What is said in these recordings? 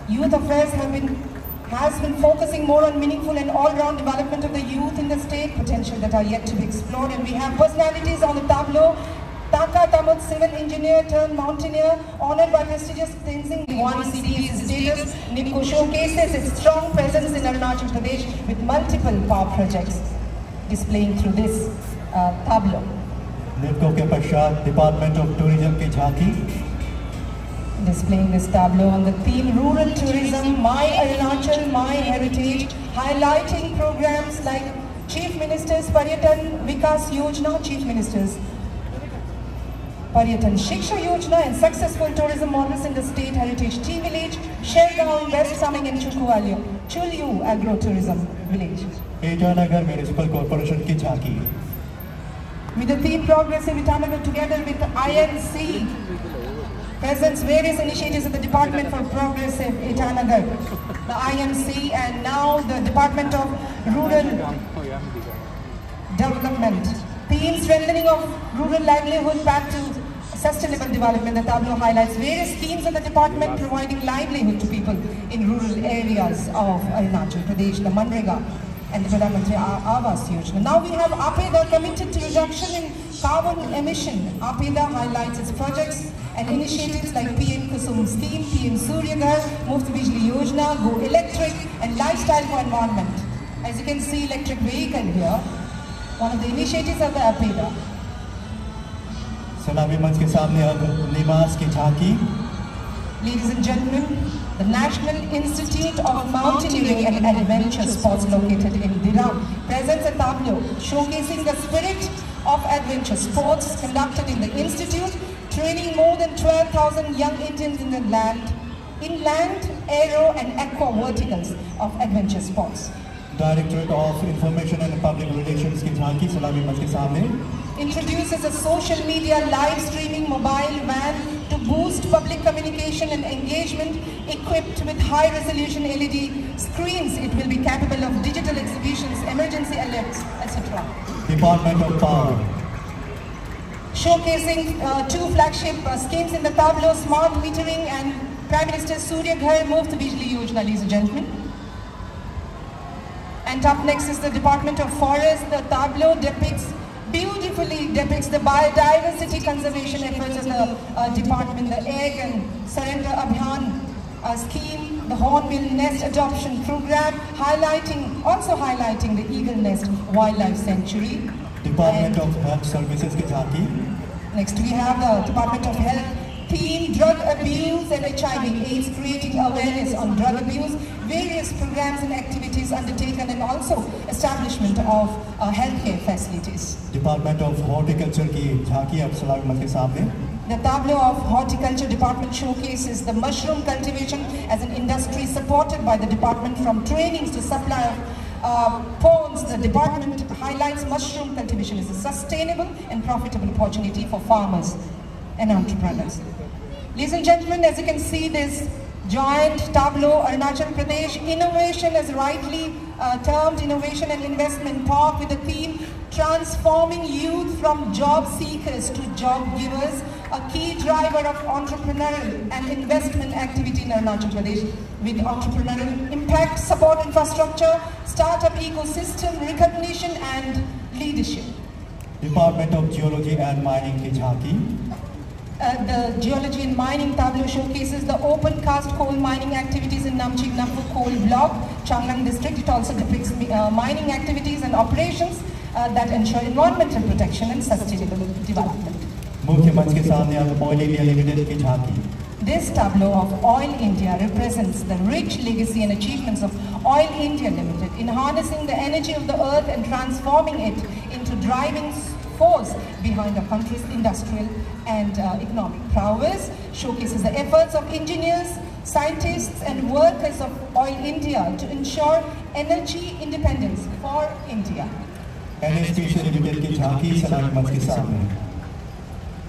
Youth Affairs has been focusing more on meaningful and all-round development of the youth in the state, potential that are yet to be explored. And we have personalities on the tableau. Taka Tamut, civil engineer turned mountaineer, honored by prestigious Tenzing Wangan CP's status. NIPCO showcases its strong presence in Arunachal Pradesh with multiple power projects displaying through this tableau. NIPCO के पश्चात Department of Tourism की झांकी displaying this tableau on the theme Rural Tourism, My Arunachal, My Heritage, highlighting programs like Chief Minister's Paryatan Vikas Yojana, Chief Minister's Paryatan Shiksha Yojana, and successful tourism models in the state heritage tea village, Shergaon, West Saming and Chulyu agro-tourism village. Itanagar Municipal Corporation की झांकी with the theme Progressive Itanagar together with INC presents various initiatives of the Department for Progressive Itanagar, the IMC, and now the Department of Rural Development. Theme strengthening of rural livelihood path to sustainable development. The tableau highlights various schemes of the department providing livelihood to people in rural areas of Arunachal Pradesh, the Manrega and the Pradhan Mantri Awas Yojana. Now we have APEDA committed to reduction in carbon emission. APEDA highlights its projects and initiatives like PM Kusum scheme, PM Surya Ghar, Muft Bijli Yojana, Go Electric, and Lifestyle for Environment. As you can see, electric vehicle here, one of the initiatives of the APEDA. सलामी मंच के सामने अब निवास की झांकी. Ladies and gentlemen, the National Institute of Mountaineering and Adventure Sports located in Diram presents a tableau showcasing the spirit of adventure sports conducted in the institute, training more than 12,000 young Indians in the inland, aero and aqua verticals of adventure sports. Directorate of Information and Public Relations की झांकी सलामी मंच के सामने introduces a social media live streaming mobile van to boost public communication and engagement. Equipped with high resolution LED screens, it will be capable of digital exhibitions, emergency alerts, etc. Department of Power showcasing two flagship schemes in the tableau, smart metering and Prime Minister Surya Ghar Muft Bijli Yojana, ladies and gentlemen. And up next is the Department of Forest. The tableau beautifully depicts the biodiversity conservation efforts of the department, the Egg and Surrender Abhiyan scheme, the Hornbill Nest Adoption Program, also highlighting the Eagle Nest Wildlife Sanctuary. Department of Health Services की झांकी. Next we have the Department of Health theme drug abuse and HIV/AIDS, creating awareness on drug abuse, various programs and activities undertaken, and also establishment of healthcare facilities. Department of Horticulture की झांकी अब सलामी मंच के सामने. The tableau of Horticulture Department showcases the mushroom cultivation as an industry supported by the department, from trainings to supply of ponds. The department highlights mushroom cultivation as a sustainable and profitable opportunity for farmers and entrepreneurs. Ladies and gentlemen, as you can see, this giant tableau, Arunachal Pradesh Innovation, is rightly termed Innovation and Investment Park, with the theme Transforming Youth from Job Seekers to Job Givers, a key driver of entrepreneurial and investment activity in Arunachal Pradesh, with entrepreneurial impact, support infrastructure, startup ecosystem, recognition and leadership. Department of Geology and Mining की झांकी. The Geology and Mining tableau showcases the open cast coal mining activities in Namchik Nampu Coal Block, Changlang District. It also depicts mining activities and operations that ensure environmental protection and sustainable development. मुख्य मंच के सामने अब Oil India Limited की झांकी. This tableau of Oil India represents the rich legacy and achievements of Oil India Limited in harnessing the energy of the earth and transforming it into driving force behind the country's industrial and economic prowess. Showcases the efforts of engineers, scientists and workers of Oil India to ensure energy independence for India. NHPC Limited की झांकी सलामी मंच के सामने.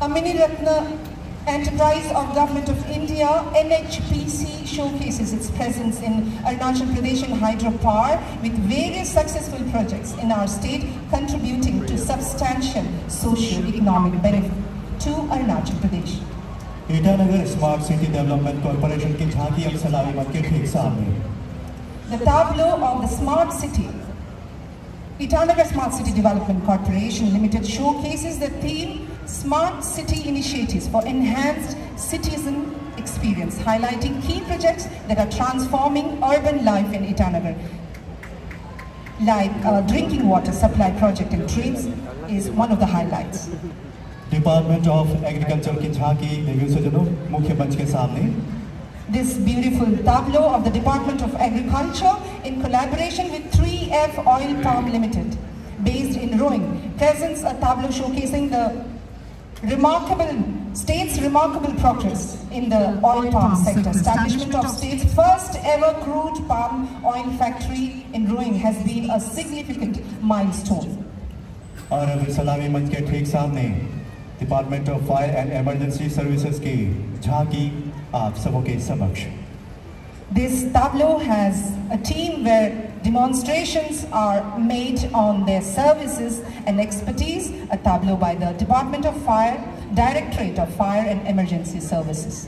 A Mini Ratna enterprise of Government of India, NHPC showcases its presence in Arunachal Pradesh and hydropower, with various successful projects in our state contributing to substantial socio-economic benefit to Arunachal Pradesh. Itanagar smart city development corporation की झांकी अब सलामी मंच के ठीक सामने। The tableau of the Smart City, Itanagar Smart City Development Corporation Limited showcases the theme Smart City Initiatives for Enhanced Citizen Experience, highlighting key projects that are transforming urban life in Itanagar. Like drinking water supply project in Trains is one of the highlights. Department of agriculture की झांकी देवियों सज्जनों मुख्य मंच के सामने। This beautiful tableau of the Department of Agriculture in collaboration with 3F Oil Palm Limited, based in Roing, presents a tableau showcasing the state's remarkable progress in the oil palm sector. Establishment of state's first ever crude palm oil factory in Roing has been a significant milestone. और अब सलामी मंच के ठीक सामने department of fire and emergency services की झांकी आप सबों के समक्ष। This tableau has a team where demonstrations are made on their services and expertise. A tableau by the Department of Fire, Directorate of Fire and Emergency Services.